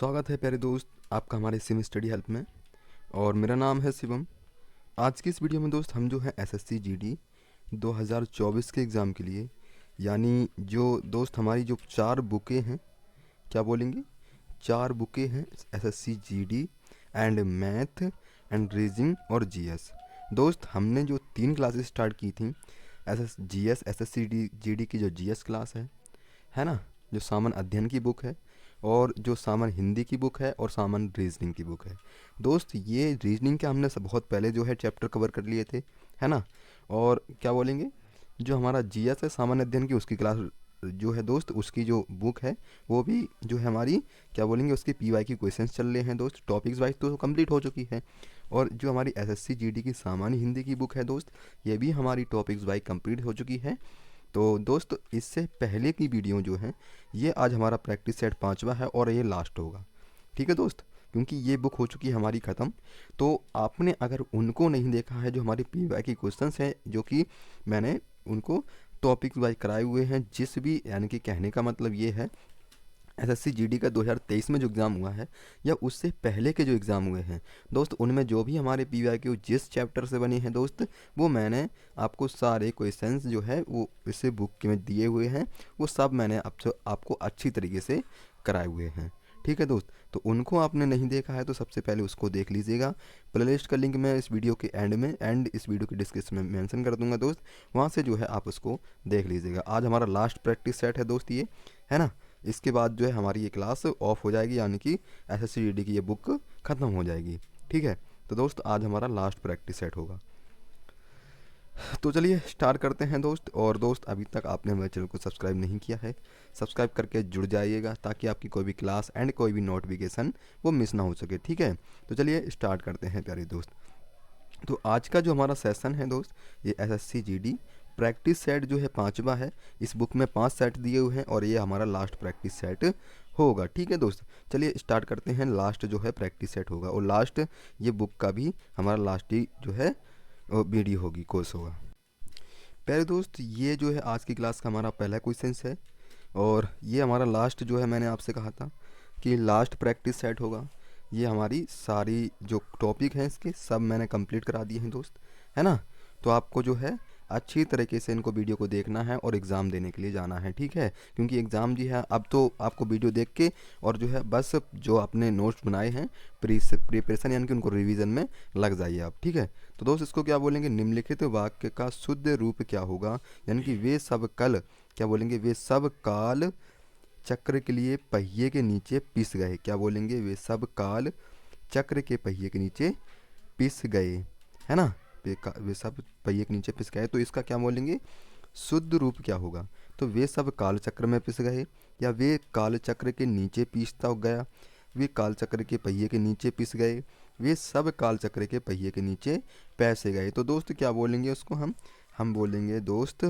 स्वागत है प्यारे दोस्त आपका हमारे सिम स्टडी हेल्प में। और मेरा नाम है शिवम। आज की इस वीडियो में दोस्त हम जो है एसएससी जीडी 2024 के एग्ज़ाम के लिए, यानी जो दोस्त हमारी जो 4 बुकें हैं, क्या बोलेंगे, 4 बुकें हैं SSC GD and math and reasoning और जीएस। दोस्त हमने जो 3 क्लासेस स्टार्ट की थी, जीएस एसएससी जीडी की जो जीएस क्लास है ना, जो सामान्य अध्ययन की बुक है, और जो सामान्य हिंदी की बुक है, और सामान्य रीजनिंग की बुक है। दोस्त ये रीजनिंग के हमने सब बहुत पहले जो है चैप्टर कवर कर लिए थे, है ना। और क्या बोलेंगे, जो हमारा जीएस है सामान्य अध्ययन की, उसकी क्लास जो है दोस्त, उसकी जो बुक है वो भी जो है हमारी, क्या बोलेंगे, उसके पीवाई की क्वेश्चंस चल रहे हैं दोस्त। टॉपिक्स वाइज तो कंप्लीट हो चुकी है। और जो हमारी एसएससी जीडी की सामान्य हिंदी की बुक है दोस्त, ये भी हमारी टॉपिक्स वाइज कंप्लीट हो चुकी है। तो दोस्त इससे पहले की वीडियो जो है, ये आज हमारा प्रैक्टिस सेट 5वां है और ये लास्ट होगा, ठीक है दोस्त, क्योंकि ये बुक हो चुकी है हमारी ख़त्म। तो आपने अगर उनको नहीं देखा है, जो हमारे पीवाई की क्वेश्चंस हैं, जो कि मैंने उनको टॉपिक वाइज कराए हुए हैं, जिस भी, यानी कि कहने का मतलब ये है, एसएससी जीडी का 2023 में जो एग्ज़ाम हुआ है या उससे पहले के जो एग्ज़ाम हुए हैं दोस्त, उनमें जो भी हमारे पीवाईक्यू जिस चैप्टर से बने हैं दोस्त, वो मैंने आपको सारे क्वेश्चंस जो है वो इसे बुक में दिए हुए हैं, वो सब मैंने आपको अच्छी तरीके से कराए हुए हैं, ठीक है दोस्त। तो उनको आपने नहीं देखा है तो सबसे पहले उसको देख लीजिएगा। प्लेलिस्ट का लिंक मैं इस वीडियो के एंड में इस वीडियो के डिस्क्रिप्शन में मेंशन कर दूंगा दोस्त, वहाँ से जो है आप उसको देख लीजिएगा। आज हमारा लास्ट प्रैक्टिस सेट है दोस्त, ये है ना। इसके बाद जो है हमारी ये क्लास ऑफ हो जाएगी, यानी कि एसएससी जीडी की ये बुक ख़त्म हो जाएगी, ठीक है। तो दोस्त आज हमारा लास्ट प्रैक्टिस सेट होगा। तो चलिए स्टार्ट करते हैं दोस्त। और दोस्त अभी तक आपने हमारे चैनल को सब्सक्राइब नहीं किया है, सब्सक्राइब करके जुड़ जाइएगा, ताकि आपकी कोई भी क्लास एंड कोई भी नोटिफिकेशन वो मिस ना हो सके, ठीक है। तो चलिए स्टार्ट करते हैं प्यारे दोस्त। तो आज का जो हमारा सेशन है दोस्त, ये एसएससी जीडी प्रैक्टिस सेट जो है 5वां है। इस बुक में 5 सेट दिए हुए हैं और ये हमारा लास्ट प्रैक्टिस सेट होगा, ठीक है दोस्त। चलिए स्टार्ट करते हैं। लास्ट जो है प्रैक्टिस सेट होगा, और लास्ट ये बुक का भी हमारा लास्ट ही जो है वीडियो होगी, कोर्स होगा। पहले दोस्त ये जो है आज की क्लास का हमारा पहला क्वेश्चन है, और ये हमारा लास्ट जो है, मैंने आपसे कहा था कि लास्ट प्रैक्टिस सेट होगा। ये हमारी सारी जो टॉपिक हैं इसके सब मैंने कंप्लीट करा दिए हैं दोस्त, है ना। तो आपको जो है अच्छी तरीके से इनको वीडियो को देखना है और एग्ज़ाम देने के लिए जाना है, ठीक है। क्योंकि एग्ज़ाम जी है, अब तो आपको वीडियो देख के और जो है बस जो आपने नोट्स बनाए हैं प्रिपरेशन, यानी कि उनको रिवीजन में लग जाइए आप, ठीक है। तो दोस्त इसको क्या बोलेंगे, निम्नलिखित वाक्य का शुद्ध रूप क्या होगा, यानी कि वे सब कल, क्या बोलेंगे, वे सब काल चक्र के लिए पहिए के नीचे पिस गए। क्या बोलेंगे, वे सब काल चक्र के पहिए के नीचे पिस गए, है ना। वे सब पहिए के नीचे पिस गए, तो इसका क्या बोलेंगे, शुद्ध रूप क्या होगा। तो वे सब काल चक्र में पिस गए, या वे काल चक्र के नीचे पीसता गया, वे काल चक्र के पहिए के नीचे पिस गए, वे सब काल चक्र के पहिए के नीचे पैसे गए। तो दोस्त क्या बोलेंगे उसको, हम बोलेंगे दोस्त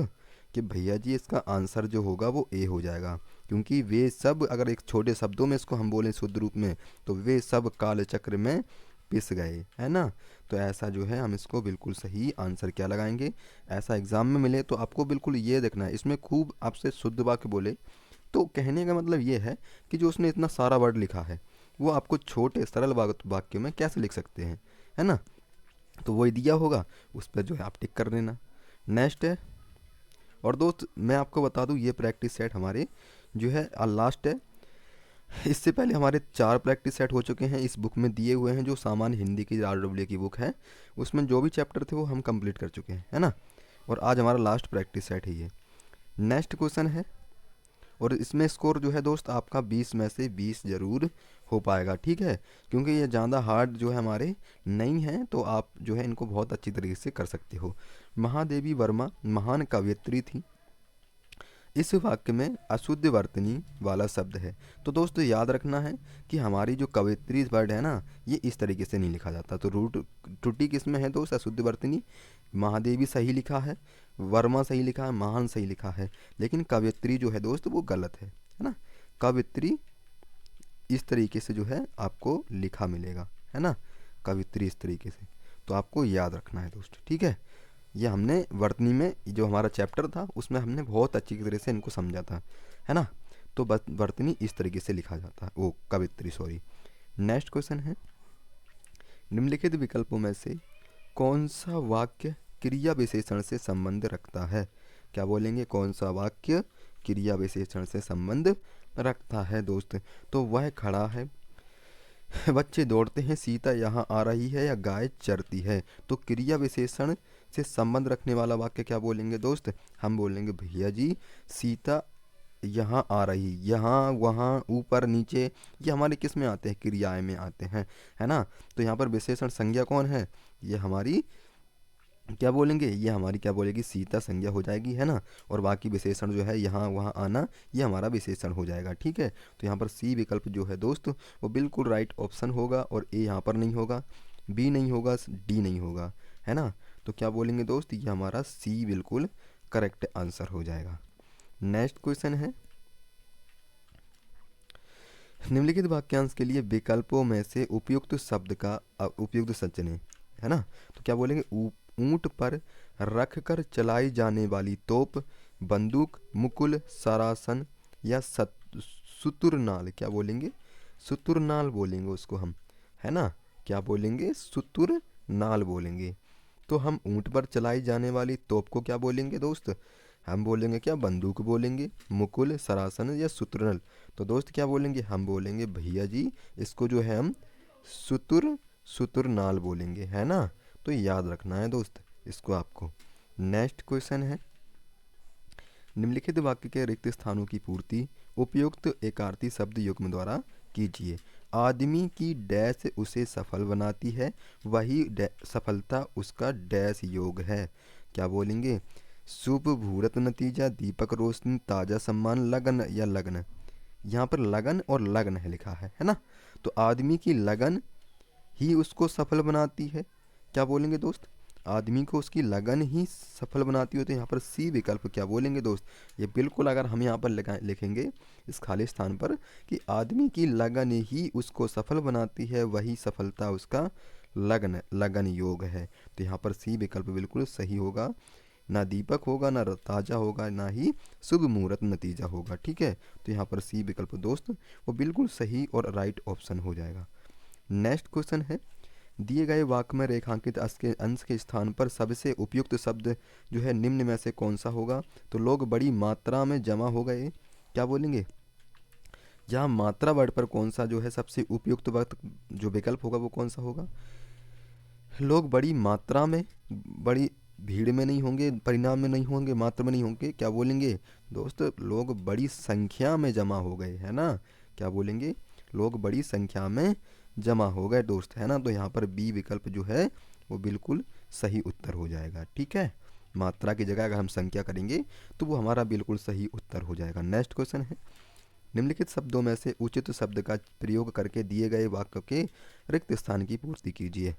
कि भैया जी इसका आंसर जो होगा वो ए हो जाएगा, क्योंकि वे सब, अगर एक छोटे शब्दों में इसको हम बोलें शुद्ध रूप में, तो वे सब काल चक्र में पिस गए, है ना। तो ऐसा जो है हम इसको बिल्कुल सही आंसर क्या लगाएंगे, ऐसा एग्ज़ाम में मिले तो आपको बिल्कुल ये देखना है, इसमें खूब आपसे शुद्ध वाक्य बोले। तो कहने का मतलब ये है कि जो उसने इतना सारा वर्ड लिखा है वो आपको छोटे सरल वाक्य में कैसे लिख सकते हैं, है ना। तो वही दिया होगा, उस पर जो है आप टिक कर देना। नेक्स्ट है, और दोस्त मैं आपको बता दूं ये प्रैक्टिस सेट हमारे जो है लास्ट है। इससे पहले हमारे 4 प्रैक्टिस सेट हो चुके हैं, इस बुक में दिए हुए हैं, जो सामान्य हिंदी की RWA की बुक है, उसमें जो भी चैप्टर थे वो हम कंप्लीट कर चुके हैं, है ना। और आज हमारा लास्ट प्रैक्टिस सेट है ये। नेक्स्ट क्वेश्चन है, और इसमें स्कोर जो है दोस्त आपका 20 में से 20 ज़रूर हो पाएगा, ठीक है। क्योंकि ये ज़्यादा हार्ड जो है हमारे नहीं हैं, तो आप जो है इनको बहुत अच्छी तरीके से कर सकते हो। महादेवी वर्मा महान कवयित्री थी। इस वाक्य में अशुद्ध वर्तनी वाला शब्द है। तो दोस्तों याद रखना है कि हमारी जो कवयित्री वर्ड है ना, ये इस तरीके से नहीं लिखा जाता। तो रूट त्रुटि किस में है दोस्त, अशुद्ध वर्तनी। महादेवी सही लिखा है, वर्मा सही लिखा है, महान सही लिखा है, लेकिन कवयित्री जो है दोस्त वो गलत है ना। कवयित्री इस तरीके से जो है आपको लिखा मिलेगा, है ना, कवयित्री इस तरीके से। तो आपको याद रखना है दोस्त, ठीक है। ये हमने वर्तनी में जो हमारा चैप्टर था उसमें हमने बहुत अच्छी तरह से इनको समझा था, है ना। तो वर्तनी इस तरीके से लिखा जाता है, वो कवित्री सॉरी। नेक्स्ट क्वेश्चन है, निम्नलिखित विकल्पों में से कौन सा वाक्य क्रिया विशेषण से संबंध रखता है? क्या बोलेंगे, कौन सा वाक्य क्रिया विशेषण से संबंध रखता है दोस्त? तो वह खड़ा है, बच्चे दौड़ते हैं, सीता यहाँ आ रही है, या गाय चरती है। तो क्रिया विशेषण से संबंध रखने वाला वाक्य क्या बोलेंगे दोस्त? हम बोलेंगे भैया जी सीता यहाँ आ रही, यहाँ वहाँ ऊपर नीचे, ये हमारे किस में आते हैं? क्रियाएं में आते हैं, है ना। तो यहाँ पर विशेषण संज्ञा कौन है? ये हमारी क्या बोलेंगे, ये हमारी क्या बोलेगी, सीता संज्ञा हो जाएगी, है ना। और बाकी विशेषण जो है यहाँ वहाँ आना, ये हमारा विशेषण हो जाएगा, ठीक है। तो यहाँ पर सी विकल्प जो है दोस्त वो बिल्कुल राइट ऑप्शन होगा, और ए यहाँ पर नहीं होगा, बी नहीं होगा, डी नहीं होगा, है ना। तो क्या बोलेंगे दोस्त, ये हमारा सी बिल्कुल करेक्ट आंसर हो जाएगा। नेक्स्ट क्वेश्चन है, निम्नलिखित वाक्यांश के लिए विकल्पों में से उपयुक्त शब्द का उपयुक्त सच चुनें, है ना। तो क्या बोलेंगे, ऊंट पर रखकर चलाई जाने वाली तोप, बंदूक, मुकुल, सरासन या सुतुरनाल। क्या बोलेंगे, सुतुरनाल बोलेंगे उसको हम, है ना। क्या बोलेंगे, सुतुरनाल बोलेंगे। तो हम ऊंट पर चलाई जाने वाली तोप को क्या बोलेंगे दोस्त? हम बोलेंगे क्या, बंदूक बोलेंगे, मुकुल, सरासन या सुतुरनल। तो दोस्त क्या बोलेंगे, हम बोलेंगे भैया जी इसको जो है हम सुतुरनाल बोलेंगे, है ना। तो याद रखना है दोस्त इसको आपको। नेक्स्ट क्वेश्चन है, निम्नलिखित वाक्य के रिक्त स्थानों की पूर्ति उपयुक्त एकार्थी शब्द युग्म द्वारा कीजिए। आदमी की डैश उसे सफल बनाती है, वही सफलता उसका डैश योग है। क्या बोलेंगे, शुभ मुहूर्त नतीजा, दीपक रोशनी, ताजा सम्मान, लगन या लगन। यहाँ पर लगन और लग्न है लिखा है ना। तो आदमी की लगन ही उसको सफल बनाती है। क्या बोलेंगे दोस्त, आदमी को उसकी लगन ही सफल बनाती हो। तो यहाँ पर सी विकल्प क्या बोलेंगे दोस्त, ये बिल्कुल अगर हम यहाँ पर लिखेंगे इस खाली स्थान पर कि आदमी की लगन ही उसको सफल बनाती है, वही सफलता उसका लगन योग है। तो यहाँ पर सी विकल्प बिल्कुल सही होगा, ना दीपक होगा, ना ताजा होगा, ना ही शुभ मुहूर्त नतीजा होगा, ठीक है। तो यहाँ पर सी विकल्प दोस्त वो बिल्कुल सही और राइट ऑप्शन हो जाएगा। नेक्स्ट क्वेश्चन है, दिए गए वाक्य में रेखांकित अंश के स्थान पर सबसे उपयुक्त शब्द जो है निम्न में से कौन सा होगा? तो लोग बड़ी मात्रा में जमा हो गए। क्या बोलेंगे, यहाँ मात्रा वर्ड पर कौन सा जो है सबसे उपयुक्त वक्त जो विकल्प होगा वो कौन सा होगा? लोग बड़ी मात्रा में, बड़ी भीड़ में नहीं होंगे, परिणाम में नहीं होंगे, मात्रा में नहीं होंगे। क्या बोलेंगे दोस्त, लोग बड़ी संख्या में जमा हो गए, है ना। क्या बोलेंगे, लोग बड़ी संख्या में जमा हो गए दोस्त, है ना। तो यहाँ पर बी विकल्प जो है वो बिल्कुल सही उत्तर हो जाएगा, ठीक है। मात्रा की जगह अगर हम संख्या करेंगे तो वो हमारा बिल्कुल सही उत्तर हो जाएगा। नेक्स्ट क्वेश्चन है, निम्नलिखित शब्दों में से उचित शब्द का प्रयोग करके दिए गए वाक्य के रिक्त स्थान की पूर्ति कीजिए।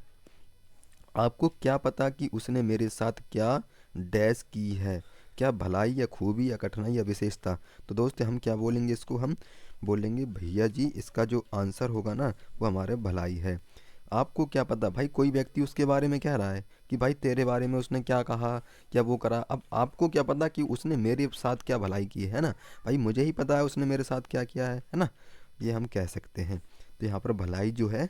आपको क्या पता कि उसने मेरे साथ क्या डैश की है, क्या भलाई या खूबी या कठिनाई या विशेषता। तो दोस्त हम क्या बोलेंगे, इसको हम बोलेंगे भैया जी इसका जो आंसर होगा ना वो हमारे भलाई है। आपको क्या पता, भाई कोई व्यक्ति उसके बारे में कह रहा है कि भाई तेरे बारे में उसने क्या कहा, क्या वो करा। अब आपको क्या पता कि उसने मेरे साथ क्या भलाई की है ना। भाई मुझे ही पता है उसने मेरे साथ क्या किया है ना। ये हम कह सकते हैं। तो यहाँ पर भलाई जो है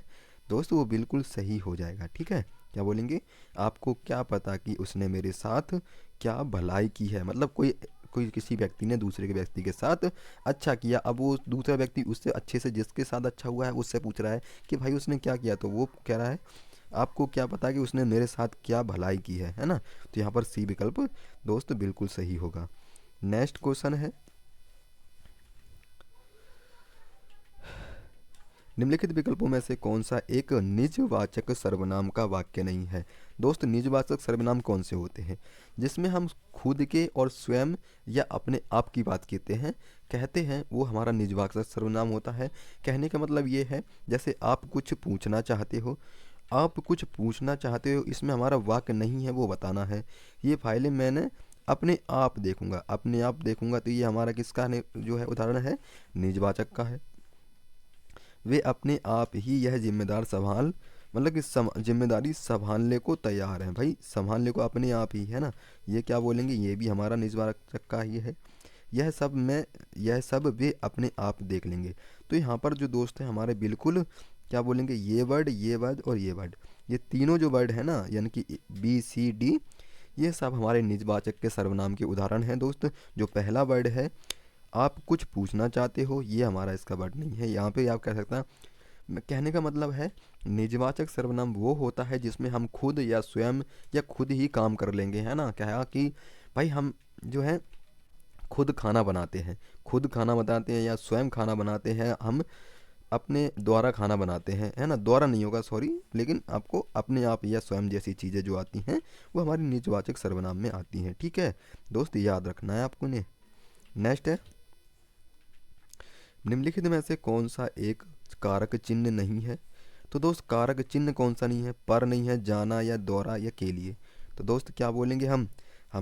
दोस्त वो बिल्कुल सही हो जाएगा, ठीक है। क्या बोलेंगे, आपको क्या पता कि उसने मेरे साथ क्या भलाई की है, मतलब कोई कोई किसी व्यक्ति ने दूसरे के व्यक्ति के साथ अच्छा किया। अब वो दूसरा व्यक्ति उससे अच्छे से, जिसके साथ अच्छा हुआ है उससे पूछ रहा है कि भाई उसने क्या किया। तो वो कह रहा है आपको क्या पता कि उसने मेरे साथ क्या भलाई की है ना। तो यहाँ पर सी विकल्प दोस्त बिल्कुल सही होगा। नेक्स्ट क्वेश्चन है, निम्नलिखित विकल्पों में से कौन सा एक निजवाचक सर्वनाम का वाक्य नहीं है? दोस्त निजवाचक सर्वनाम कौन से होते हैं? जिसमें हम खुद के और स्वयं या अपने आप की बात कहते हैं वो हमारा निजवाचक सर्वनाम होता है। कहने का मतलब ये है जैसे आप कुछ पूछना चाहते हो, इसमें हमारा वाक्य नहीं है वो बताना है। ये फाइलें मैंने अपने आप देखूंगा, तो ये हमारा किसका जो है उदाहरण है, निजवाचक का है। वे अपने आप ही यह मतलब कि जिम्मेदारी संभालने को तैयार हैं। भाई संभालने को अपने आप ही, है ना। ये क्या बोलेंगे, ये भी हमारा निजवाचक का ही है। यह सब वे अपने आप देख लेंगे। तो यहाँ पर जो दोस्त है हमारे बिल्कुल क्या बोलेंगे, ये वर्ड और ये वर्ड, ये तीनों जो वर्ड है ना, यानी कि बी सी डी, ये सब हमारे निजवाचक के सर्वनाम के उदाहरण हैं दोस्त। जो पहला वर्ड है, आप कुछ पूछना चाहते हो, ये हमारा इसका वर्ड नहीं है। यहाँ पे आप कह सकते हैं, कहने का मतलब है निजवाचक सर्वनाम वो होता है जिसमें हम खुद या स्वयं या खुद ही काम कर लेंगे, है ना। कहा कि भाई हम जो है खुद खाना बनाते हैं या स्वयं खाना बनाते हैं, हम अपने द्वारा खाना बनाते हैं, है ना। द्वारा नहीं होगा, सॉरी, लेकिन आपको अपने आप या स्वयं जैसी चीज़ें जो आती हैं वो हमारी निजवाचक सर्वनाम में आती हैं। ठीक है दोस्त, याद रखना है आपको ने। नेक्स्ट है, निम्नलिखित में से कौन सा एक कारक चिन्ह नहीं है। तो दोस्त कारक चिन्ह कौन सा नहीं है, पर नहीं है, जाना या दौरा या के लिए। तो दोस्त क्या बोलेंगे हम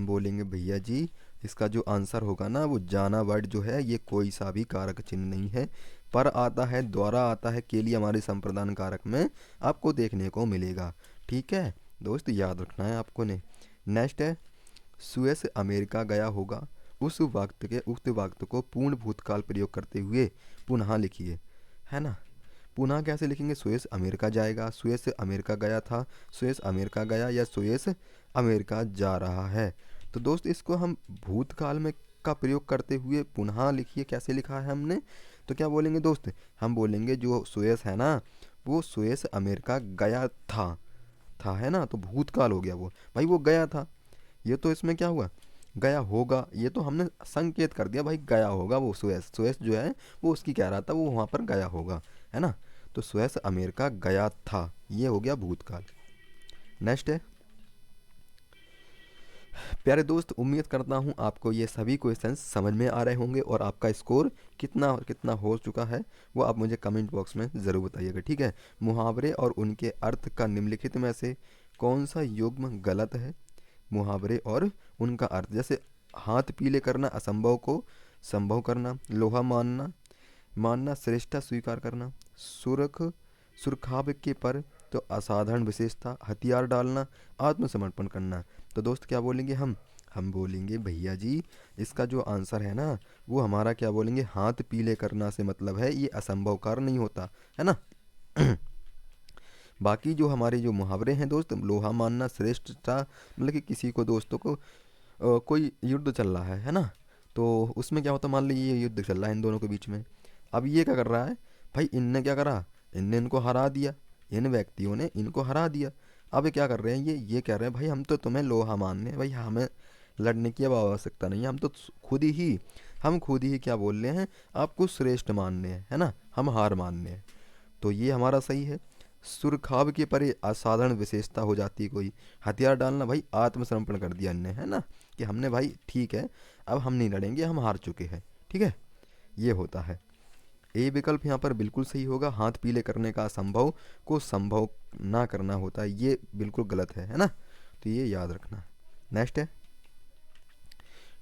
बोलेंगे भैया जी इसका जो आंसर होगा ना वो जाना वर्ड जो है ये कोई सा भी कारक चिन्ह नहीं है। पर आता है, द्वारा आता है, के लिए हमारे संप्रदान कारक में आपको देखने को मिलेगा। ठीक है दोस्त, याद रखना है आपको ने। नेक्स्ट है, सुएस अमेरिका गया होगा, उस वक्त के उक्त वक्त को पूर्ण भूतकाल प्रयोग करते हुए पुनः लिखिए, है ना। पुनः कैसे लिखेंगे, सुएस अमेरिका जाएगा, सुएस अमेरिका गया था, सुएस अमेरिका गया, या सुएस अमेरिका जा रहा है। तो दोस्त इसको हम भूतकाल में का प्रयोग करते हुए पुनः लिखिए, कैसे लिखा है हमने। तो क्या बोलेंगे दोस्त, हम बोलेंगे जो सुएस है ना वो सुएस अमेरिका गया था, है ना। तो भूतकाल हो गया वो, भाई वो गया था। ये तो इसमें क्या हुआ, गया होगा, ये तो हमने संकेत कर दिया भाई गया होगा। वो सुएस जो है वो उसकी कह रहा था, वो वहाँ पर गया होगा, है ना। तो सुएस अमेरिका गया था, ये हो गया भूतकाल। नेक्स्ट है, प्यारे दोस्त उम्मीद करता हूँ आपको ये सभी क्वेश्चंस समझ में आ रहे होंगे और आपका स्कोर कितना कितना हो चुका है वो आप मुझे कमेंट बॉक्स में ज़रूर बताइएगा। ठीक है, मुहावरे और उनके अर्थ का निम्नलिखित में से कौन सा युग्म गलत है। मुहावरे और उनका अर्थ, जैसे हाथ पीले करना असंभव को संभव करना, लोहा मानना श्रेष्ठता स्वीकार करना, सुरखाब के पर तो असाधारण विशेषता, हथियार डालना, आत्मसमर्पण करना। तो दोस्त क्या बोलेंगे हम बोलेंगे भैया जी इसका जो आंसर है ना वो हमारा क्या बोलेंगे, हाथ पीले करना से मतलब है ये असंभव कार्य नहीं होता, है ना। बाकी जो हमारे जो मुहावरे हैं दोस्त, लोहा मानना श्रेष्ठता, मतलब कि किसी को दोस्तों को कोई युद्ध चल रहा है ना। तो उसमें क्या होता है, मान लीजिए ये युद्ध चल रहा है इन दोनों के बीच में। अब ये क्या कर रहा है भाई, इनने क्या करा, इनने इनको हरा दिया, इन व्यक्तियों ने इनको हरा दिया। अब ये क्या कर रहे हैं, ये कह रहे हैं भाई हम तो तुम्हें लोहा मानने, भाई हमें लड़ने की अब आवश्यकता नहीं है, हम खुद ही क्या बोल रहे हैं, आपको श्रेष्ठ मानने हैं, है ना, हम हार मानने हैं। तो ये हमारा सही है। सुरखाब के परे असाधारण विशेषता हो जाती है कोई, हथियार डालना, भाई आत्मसमर्पण कर दिया इनने, है ना, कि हमने भाई ठीक है अब हम नहीं लड़ेंगे, हम हार चुके हैं। ठीक है, ये होता है। ए विकल्प यहाँ पर बिल्कुल सही होगा, हाथ पीले करने का असंभव को संभव ना करना होता है, ये बिल्कुल गलत है ना। तो ये याद रखना। नेक्स्ट है,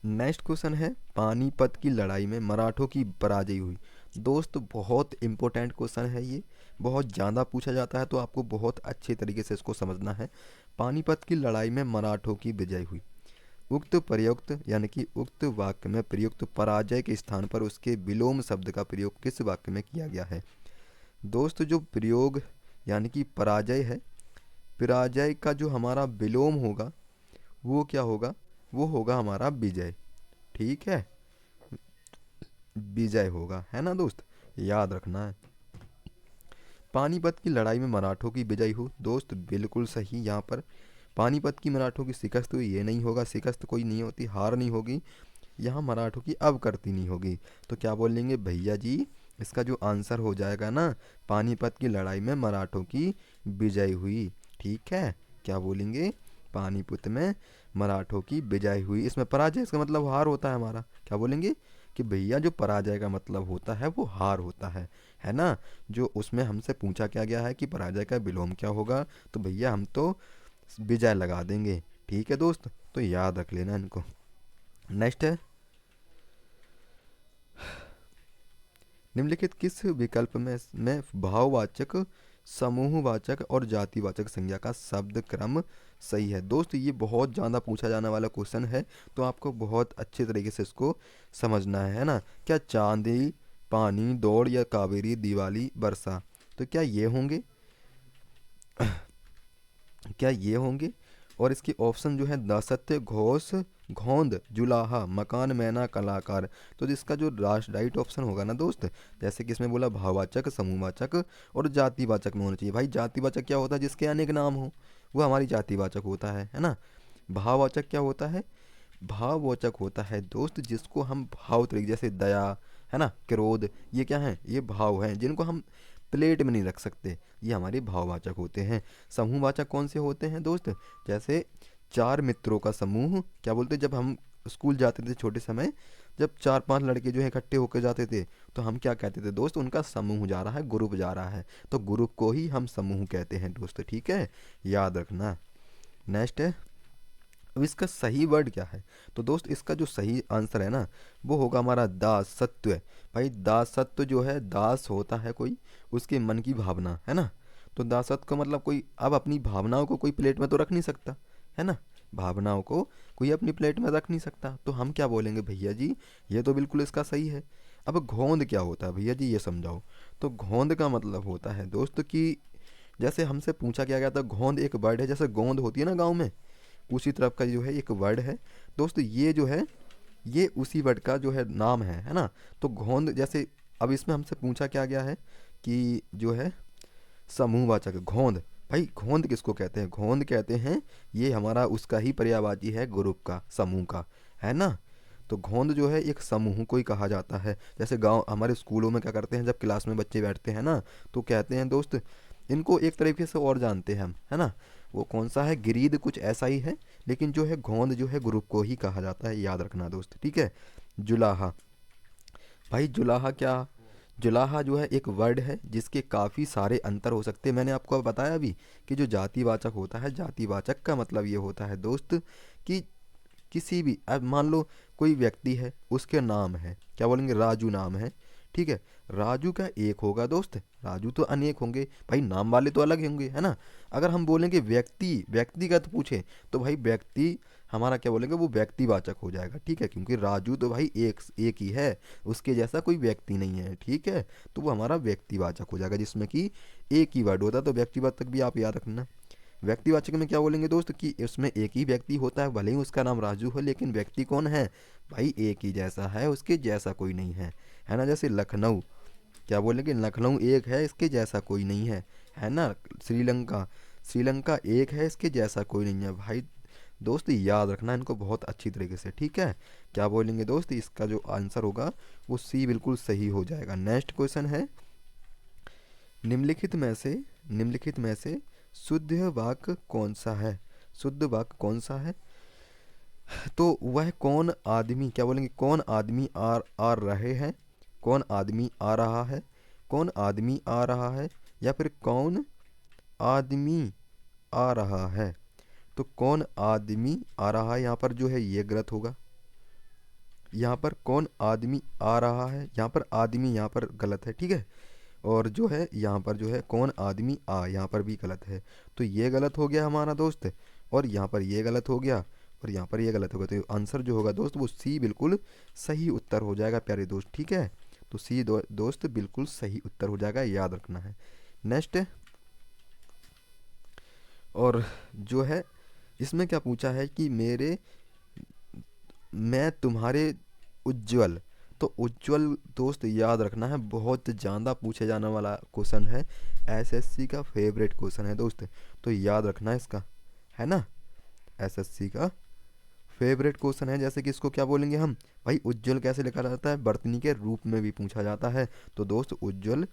नेक्स्ट क्वेश्चन है, पानीपत की लड़ाई में मराठों की पराजय हुई। दोस्त बहुत इंपॉर्टेंट क्वेश्चन है ये, बहुत ज़्यादा पूछा जाता है, तो आपको बहुत अच्छे तरीके से इसको समझना है। पानीपत की लड़ाई में मराठों की विजय हुई। उक्त प्रयुक्त यानी कि उक्त वाक्य में प्रयुक्त पराजय के स्थान पर उसके विलोम शब्द का प्रयोग किस वाक्य में किया गया है। दोस्त जो प्रयोग यानी कि पराजय है, पराजय का जो हमारा विलोम होगा वो क्या होगा, वो होगा हमारा विजय। ठीक है, विजय होगा, है ना दोस्त, याद रखना है। पानीपत की लड़ाई में मराठों की विजय हुई, दोस्त बिल्कुल सही। यहाँ पर पानीपत की मराठों की शिकस्त हुई, ये नहीं होगा, शिकस्त कोई नहीं होती, हार नहीं होगी, यहाँ मराठों की अब करती नहीं होगी। तो क्या बोलेंगे भैया जी इसका जो आंसर हो जाएगा ना, पानीपत की लड़ाई में मराठों की विजय हुई। ठीक है, क्या बोलेंगे, पानीपत में मराठों की विजय हुई। इसमें पराजय इसका मतलब हार होता है हमारा, क्या बोलेंगे कि भैया जो पराजय का मतलब होता है वो हार होता है ना। जो उसमें हमसे पूछा क्या गया है कि पराजय का विलोम क्या होगा, तो भैया हम तो विजय लगा देंगे। ठीक है दोस्त, तो याद रख लेना इनको। नेक्स्ट है, निम्नलिखित किस विकल्प में भाववाचक समूहवाचक और जातिवाचक संज्ञा का शब्द क्रम सही है। दोस्त ये बहुत ज़्यादा पूछा जाने वाला क्वेश्चन है, तो आपको बहुत अच्छे तरीके से इसको समझना है ना। क्या चांदी, पानी, दौड़ या कावेरी, दिवाली, वर्षा, तो क्या ये होंगे? क्या ये होंगे? और इसके ऑप्शन जो है दासत्य, घोष, घोंद, जुलाहा, मकान, मैना, कलाकार, तो जिसका जो राइट ऑप्शन होगा ना दोस्त, जैसे कि इसमें बोला भाववाचक, समूहवाचक और जातिवाचक में होना चाहिए। भाई जातिवाचक क्या होता है? जिसके अनेक नाम हो, वो हमारी जातिवाचक होता है ना। भाववाचक क्या होता है? भाववाचक होता है दोस्त जिसको हम भाव तरीके, जैसे दया है ना, क्रोध, ये क्या है? ये भाव हैं जिनको हम प्लेट में नहीं रख सकते, ये हमारे भाववाचक होते हैं। समूहवाचक कौन से होते हैं दोस्त? जैसे चार मित्रों का समूह, क्या बोलते हैं, जब हम स्कूल जाते थे छोटे समय, जब 4-5 लड़के जो है इकट्ठे होकर जाते थे, तो हम क्या कहते थे दोस्त? उनका समूह जा रहा है, ग्रुप जा रहा है, तो ग्रुप को ही हम समूह कहते हैं दोस्त, ठीक है, याद रखना। नेक्स्ट है, अब इसका सही वर्ड क्या है? तो दोस्त इसका जो सही आंसर है ना, वो होगा हमारा दासत्व। भाई दासत्व जो है, दास होता है कोई, उसके मन की भावना, है ना। तो दासत्व का मतलब कोई अब अपनी भावनाओं को कोई प्लेट में तो रख नहीं सकता, है ना। भावनाओं को कोई अपनी प्लेट में रख नहीं सकता, तो हम क्या बोलेंगे भैया जी? ये तो बिल्कुल इसका सही है। अब घोंद क्या होता है भैया जी, ये समझाओ। तो घोंद का मतलब होता है दोस्त कि जैसे हमसे पूछा क्या गया था, घोंद एक वर्ड है, जैसे गोंद होती है ना गाँव में, उसी तरफ का जो है एक वर्ड है दोस्त, ये जो है ये उसी वर्ड का जो है नाम है ना। तो घोंद जैसे, अब इसमें हमसे पूछा क्या गया है कि जो है समूहवाचक घोंद। भाई घोंद किसको कहते हैं? घोंद कहते हैं, ये हमारा उसका ही पर्यायवाची है, ग्रुप का, समूह का, है ना। तो घोंद जो है एक समूह को ही कहा जाता है। जैसे गांव हमारे स्कूलों में क्या करते हैं, जब क्लास में बच्चे बैठते हैं ना, तो कहते हैं दोस्त, इनको एक तरीके से और जानते हैं हम, है ना। वो कौन सा है? गिरीद, कुछ ऐसा ही है, लेकिन जो है घोंद जो है ग्रुप को ही कहा जाता है, याद रखना दोस्त, ठीक है। जुलाहा, भाई जुलाहा क्या? जुलाहा जो है एक वर्ड है जिसके काफ़ी सारे अंतर हो सकते हैं। मैंने आपको अब बताया अभी कि जो जातिवाचक होता है, जातिवाचक का मतलब ये होता है दोस्त कि किसी भी, अब मान लो कोई व्यक्ति है, उसके नाम है, क्या बोलेंगे, राजू नाम है, ठीक है। राजू का एक होगा दोस्त, राजू तो अनेक होंगे, भाई नाम वाले तो अलग होंगे, है ना। अगर हम बोलेंगे व्यक्ति, व्यक्तिगत पूछे, तो भाई व्यक्ति हमारा क्या बोलेंगे, वो व्यक्तिवाचक हो जाएगा, ठीक है, क्योंकि राजू तो भाई एक ही है, उसके जैसा कोई व्यक्ति नहीं है, ठीक है, तो वो हमारा व्यक्तिवाचक हो जाएगा, जिसमें कि एक ही वर्ड होता है। तो व्यक्तिवाचक भी आप याद रखना। व्यक्तिवाचक में क्या बोलेंगे दोस्त कि इसमें एक ही व्यक्ति होता है, भले ही उसका नाम राजू हो, लेकिन व्यक्ति कौन है? भाई एक ही जैसा है, उसके जैसा कोई नहीं है ना। जैसे लखनऊ, क्या बोलेंगे, लखनऊ एक है, इसके जैसा कोई नहीं है ना। श्रीलंका, श्रीलंका एक है, इसके जैसा कोई नहीं है। भाई दोस्त याद रखना इनको बहुत अच्छी तरीके से, ठीक है। क्या बोलेंगे दोस्त? इसका जो आंसर होगा वो सी बिल्कुल सही हो जाएगा। नेक्स्ट क्वेश्चन है, निम्नलिखित में से शुद्ध वाक्य कौन सा है? शुद्ध वाक्य कौन सा है? तो वह कौन आदमी, क्या बोलेंगे, कौन आदमी आ रहे हैं, कौन आदमी आ रहा है, कौन आदमी आ रहा है, या फिर कौन आदमी आ रहा है। तो कौन आदमी आ रहा है, यहाँ पर जो है ये गलत होगा। यहाँ पर कौन आदमी आ रहा है, यहाँ पर आदमी यहाँ पर गलत है, ठीक है। और जो है यहाँ पर जो है कौन आदमी आ, यहाँ पर भी गलत है। तो ये गलत हो गया हमारा दोस्त, और यहाँ पर ये गलत हो गया, और यहाँ पर ये गलत हो गया। तो आंसर जो होगा दोस्त वो सी बिल्कुल सही उत्तर हो जाएगा प्यारे दोस्त, ठीक है। तो सी दोस्त बिल्कुल सही उत्तर हो जाएगा, याद रखना है। नेक्स्ट है, और जो है इसमें क्या पूछा है कि मैं तुम्हारे उज्जवल। तो उज्जवल दोस्त याद रखना है, बहुत ज़्यादा पूछे जाने वाला क्वेश्चन है, एसएससी का फेवरेट क्वेश्चन है दोस्त, तो याद रखना इसका, है ना। एसएससी का फेवरेट क्वेश्चन है। जैसे कि इसको क्या बोलेंगे हम, भाई उज्जवल कैसे लिखा जाता है? वर्तनी के रूप में भी पूछा जाता है। तो दोस्त उज्जवल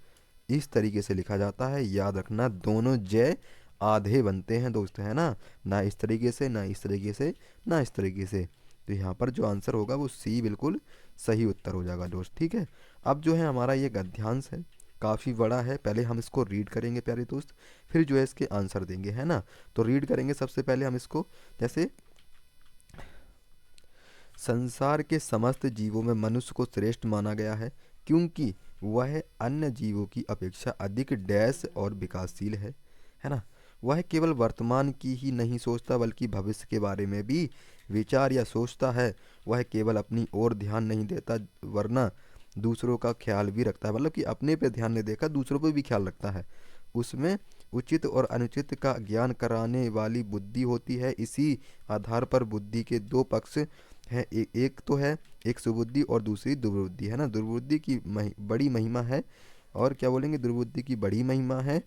इस तरीके से लिखा जाता है, याद रखना। दोनों जय आधे बनते हैं दोस्त, है ना, ना इस तरीके से, ना इस तरीके से, ना इस तरीके से। तो यहाँ पर जो आंसर होगा वो सी बिल्कुल सही उत्तर हो जाएगा दोस्त, ठीक है। अब जो है हमारा ये गद्यांश है, काफ़ी बड़ा है, पहले हम इसको रीड करेंगे प्यारे दोस्त, फिर जो है इसके आंसर देंगे, है ना। तो रीड करेंगे सबसे पहले हम इसको, जैसे संसार के समस्त जीवों में मनुष्य को श्रेष्ठ माना गया है, क्योंकि वह अन्य जीवों की अपेक्षा अधिक डैश और विकासशील है ना। वह केवल वर्तमान की ही नहीं सोचता बल्कि भविष्य के बारे में भी विचार या सोचता है। वह केवल अपनी ओर ध्यान नहीं देता वरना दूसरों का ख्याल भी रखता है, मतलब कि अपने पे ध्यान नहीं देकर दूसरों पे भी ख्याल रखता है। उसमें उचित और अनुचित का ज्ञान कराने वाली बुद्धि होती है। इसी आधार पर बुद्धि के दो पक्ष हैं, एक तो है एक सुबुद्धि और दूसरी दुर्बुद्धि, है ना। दुर्बुद्धि की बड़ी महिमा है, और क्या बोलेंगे, दुर्बुद्धि की बड़ी महिमा है।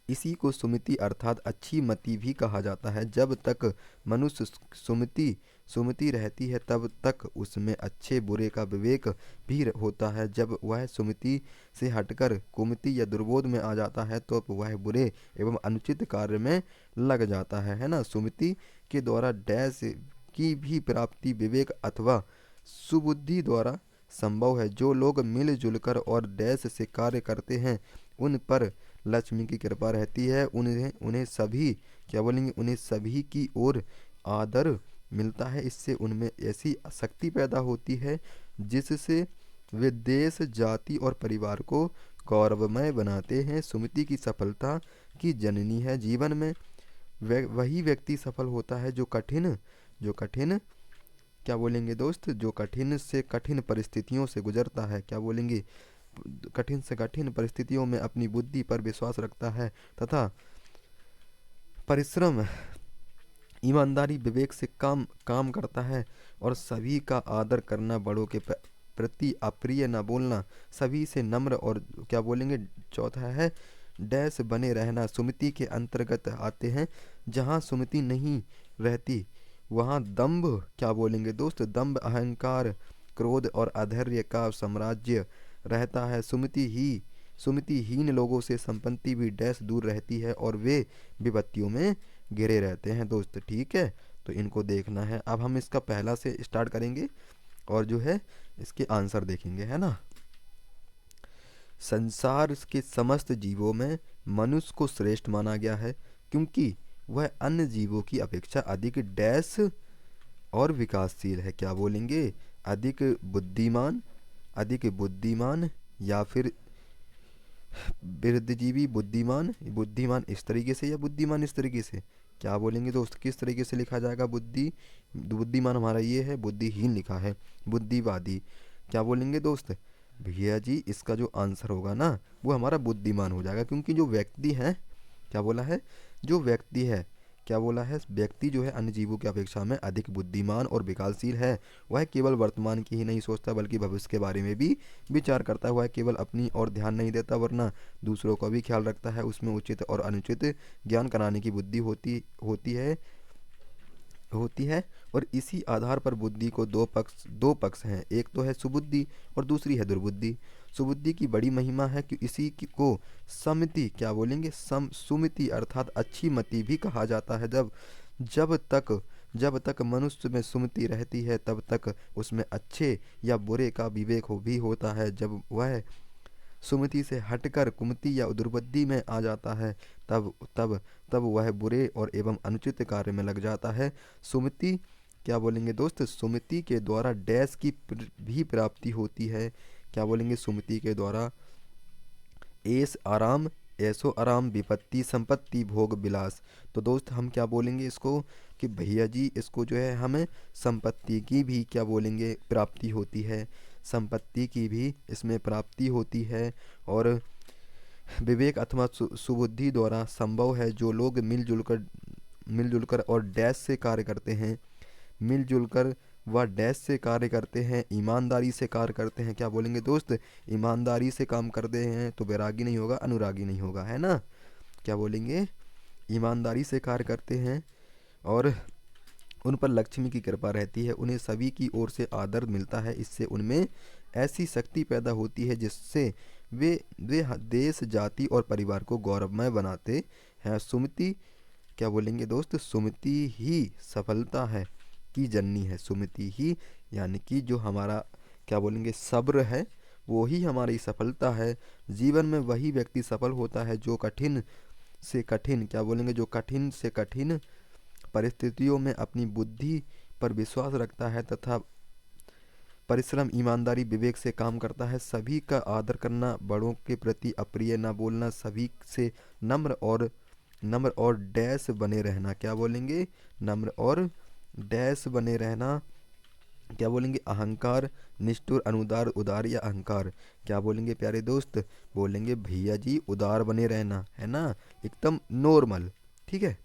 इसी को सुमति अर्थात अच्छी मति भी कहा जाता है। जब तक मनुष्य सुमति सुमति रहती है तब तक उसमें अच्छे बुरे का विवेक भी होता है। जब वह सुमति से हटकर कुमति या दुर्बोध में आ जाता है तो वह बुरे एवं अनुचित कार्य में लग जाता है ना। सुमति के द्वारा डैश की भी प्राप्ति विवेक अथवा सुबुद्धि द्वारा संभव है। जो लोग मिलजुल कर और डैश से कार्य करते हैं उन पर लक्ष्मी की कृपा रहती है। उन्हें उन्हें सभी क्या बोलेंगे उन्हें सभी की ओर आदर मिलता है। इससे उनमें ऐसी शक्ति पैदा होती है जिससे वे देश जाति और परिवार को गौरवमय बनाते हैं। सुमति की सफलता की जननी है। जीवन में वही व्यक्ति सफल होता है जो कठिन क्या बोलेंगे दोस्त, जो कठिन से कठिन परिस्थितियों से गुजरता है। क्या बोलेंगे, कठिन से कठिन परिस्थितियों में अपनी बुद्धि पर विश्वास रखता है तथा परिश्रम ईमानदारी विवेक से काम काम करता है। और सभी का आदर करना, बड़ों के प्रति अप्रिय न बोलना, सभी से नम्र और क्या बोलेंगे चौथा है डैश बने रहना सुमति के अंतर्गत आते हैं। जहाँ सुमति नहीं रहती वहाँ दंभ क्या बोलेंगे दोस्त, दंभ अहंकार क्रोध और अधैर्य का साम्राज्य रहता है। सुमतिहीन लोगों से संपत्ति भी डैश दूर रहती है और वे विपत्तियों में घिरे रहते हैं दोस्त। ठीक है, तो इनको देखना है। अब हम इसका पहला से स्टार्ट करेंगे और जो है इसके आंसर देखेंगे, है ना। संसार के समस्त जीवों में मनुष्य को श्रेष्ठ माना गया है क्योंकि वह अन्य जीवों की अपेक्षा अधिक डैश और विकासशील है। क्या बोलेंगे, अधिक बुद्धिमान या फिर वृद्धिजीवी बुद्धिमान इस तरीके से या बुद्धिमान इस तरीके से, क्या बोलेंगे दोस्त, किस तरीके से लिखा जाएगा। बुद्धिमान हमारा ये है, बुद्धिहीन लिखा है, बुद्धिवादी। क्या बोलेंगे दोस्त, भैया जी इसका जो आंसर होगा ना वो हमारा बुद्धिमान हो जाएगा क्योंकि जो व्यक्ति है, क्या बोला है, जो व्यक्ति है, क्या बोला है, व्यक्ति जो है अन्य जीवों की अपेक्षा में अधिक बुद्धिमान और विकासशील है। वह केवल वर्तमान की ही नहीं सोचता बल्कि भविष्य के बारे में भी विचार करता है। वह केवल अपनी ओर ध्यान नहीं देता वरना दूसरों का भी ख्याल रखता है। उसमें उचित और अनुचित ज्ञान कराने की बुद्धि होती है और इसी आधार पर बुद्धि को दो पक्ष हैं, एक तो है सुबुद्धि और दूसरी है दुर्बुद्धि। सुबुद्धि की बड़ी महिमा है कि इसी को समति क्या बोलेंगे सुमति अर्थात अच्छी मति भी कहा जाता है। जब तक मनुष्य में सुमति रहती है तब तक उसमें अच्छे या बुरे का विवेक भी होता है। जब वह सुमति से हटकर कुमति या दुर्बुद्धि में आ जाता है तब वह बुरे और एवं अनुचित कार्य में लग जाता है। सुमति क्या बोलेंगे दोस्त, सुमति के द्वारा डैश की भी प्राप्ति होती है। क्या बोलेंगे, सुमति के द्वारा ऐसो आराम विपत्ति संपत्ति भोग विलास। तो दोस्त हम क्या बोलेंगे इसको कि भैया जी इसको जो है हमें संपत्ति की भी क्या बोलेंगे प्राप्ति होती है, संपत्ति की भी इसमें प्राप्ति होती है। और विवेक अथवा सुबुद्धि द्वारा संभव है। जो लोग मिलजुल कर और डैश से कार्य करते हैं, मिलजुल कर वह डैश से कार्य करते हैं, ईमानदारी से कार्य करते हैं। क्या बोलेंगे दोस्त, ईमानदारी से काम करते हैं तो वैरागी नहीं होगा, अनुरागी नहीं होगा, है ना। क्या बोलेंगे, ईमानदारी से कार्य करते हैं और उन पर लक्ष्मी की कृपा रहती है, उन्हें सभी की ओर से आदर मिलता है। इससे उनमें ऐसी शक्ति पैदा होती है जिससे वे देश जाति और परिवार को गौरवमय बनाते हैं। सुमति क्या बोलेंगे दोस्त, सुमति ही सफलता है की जननी है। सुमति ही यानी कि जो हमारा क्या बोलेंगे सब्र है वो ही हमारी सफलता है। जीवन में वही व्यक्ति सफल होता है जो कठिन से कठिन क्या बोलेंगे, जो कठिन से कठिन परिस्थितियों में अपनी बुद्धि पर विश्वास रखता है तथा परिश्रम, ईमानदारी, विवेक से काम करता है, सभी का आदर करना, बड़ों के प्रति अप्रिय न बोलना, सभी से नम्र और डैश बने रहना। क्या बोलेंगे? नम्र और डैश बने रहना। क्या बोलेंगे? अहंकार, निष्ठुर, अनुदार, उदार या अहंकार। क्या बोलेंगे प्यारे दोस्त? बोलेंगे भैया जी उदार बने रहना, है ना, एकदम नॉर्मल। ठीक है,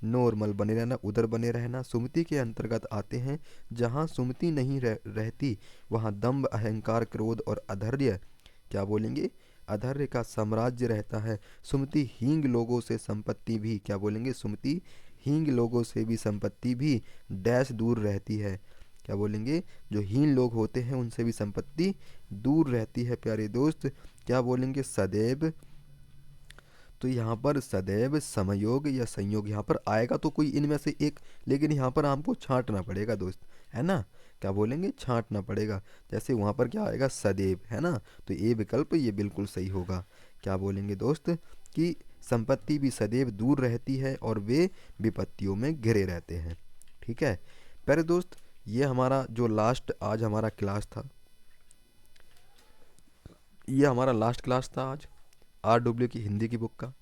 नॉर्मल बने रहना, उधर बने रहना। सुमति के अंतर्गत आते हैं। जहाँ सुमति नहीं रहती वहाँ दंभ, अहंकार, क्रोध और अधैर्य, क्या बोलेंगे? अधैर्य का साम्राज्य रहता है। सुमति हींग लोगों से संपत्ति भी, क्या बोलेंगे? सुमति हींग लोगों से भी संपत्ति भी डैश दूर रहती है। क्या बोलेंगे? जो हीन लोग होते हैं उनसे भी संपत्ति दूर रहती है प्यारे दोस्त। क्या बोलेंगे? सदैव। तो यहाँ पर सदैव, समयोग या संयोग यहाँ पर आएगा तो कोई इनमें से एक, लेकिन यहाँ पर हमको छांटना पड़ेगा दोस्त, है ना। क्या बोलेंगे? छांटना पड़ेगा। जैसे वहाँ पर क्या आएगा? सदैव, है ना, तो ये विकल्प ये बिल्कुल सही होगा। क्या बोलेंगे दोस्त? कि संपत्ति भी सदैव दूर रहती है और वे विपत्तियों में घिरे रहते हैं। ठीक है प्यारे दोस्त, ये हमारा जो लास्ट आज हमारा क्लास था, ये हमारा लास्ट क्लास था आज RW की हिंदी की बुक का।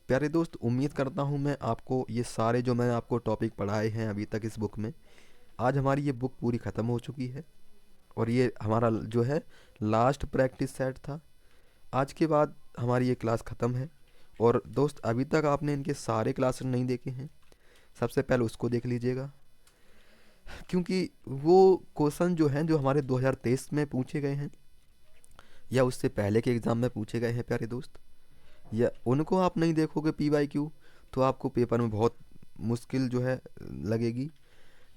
प्यारे दोस्त, उम्मीद करता हूँ मैं आपको ये सारे जो मैंने आपको टॉपिक पढ़ाए हैं अभी तक इस बुक में, आज हमारी ये बुक पूरी ख़त्म हो चुकी है और ये हमारा जो है लास्ट प्रैक्टिस सेट था। आज के बाद हमारी ये क्लास ख़त्म है। और दोस्त अभी तक आपने इनके सारे क्लासेस नहीं देखे हैं, सबसे पहले उसको देख लीजिएगा, क्योंकि वो क्वेश्चन जो हैं जो हमारे 2023 में पूछे गए हैं या उससे पहले के एग्ज़ाम में पूछे गए हैं प्यारे दोस्त, या उनको आप नहीं देखोगे PYQ तो आपको पेपर में बहुत मुश्किल जो है लगेगी।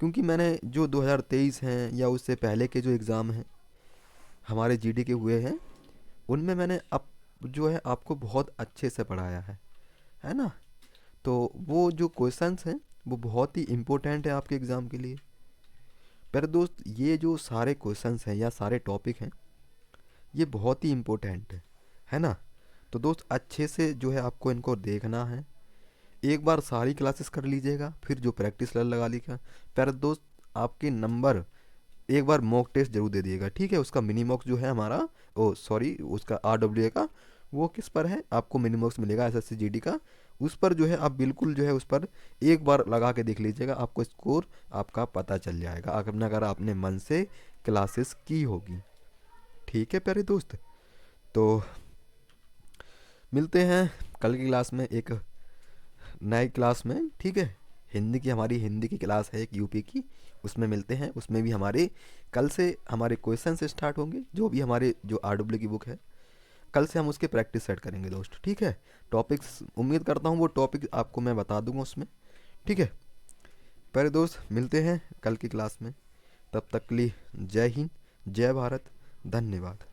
क्योंकि मैंने जो 2023 हैं या उससे पहले के जो एग्ज़ाम हैं हमारे GD के हुए हैं, उनमें मैंने अब जो है आपको बहुत अच्छे से पढ़ाया है ना। तो वो जो क्वेश्चंस हैं वो बहुत ही इम्पोर्टेंट है आपके एग्ज़ाम के लिए। पर दोस्त ये जो सारे क्वेश्चंस हैं या सारे टॉपिक हैं ये बहुत ही इम्पोर्टेंट है ना। तो दोस्त अच्छे से जो है आपको इनको देखना है। एक बार सारी क्लासेस कर लीजिएगा, फिर जो प्रैक्टिस लगा लीजिएगा। पर दोस्त आपके नंबर एक बार मॉक टेस्ट जरूर दे दिएगा, ठीक है। उसका मिनी मॉक्स जो है हमारा, उसका RWA का, वो किस पर है? आपको मिनी मॉक्स मिलेगा SSC GD का, उस पर जो है आप बिल्कुल जो है उस पर एक बार लगा के देख लीजिएगा, आपको स्कोर आपका पता चल जाएगा अगर आपने मन से क्लासेस की होगी। ठीक है प्यारे दोस्त, तो मिलते हैं कल की क्लास में एक नई क्लास में, ठीक है। हमारी हिंदी की क्लास है एक UP की, उसमें मिलते हैं। उसमें भी हमारे कल से हमारे क्वेश्चन से स्टार्ट होंगे, जो भी हमारे जो RW की बुक है कल से हम उसके प्रैक्टिस सेट करेंगे दोस्त, ठीक है। टॉपिक्स उम्मीद करता हूँ वो टॉपिक आपको मैं बता दूंगा उसमें, ठीक है। प्यारे दोस्त मिलते हैं कल की क्लास में, तब तक के लिए जय हिंद, जय भारत, धन्यवाद।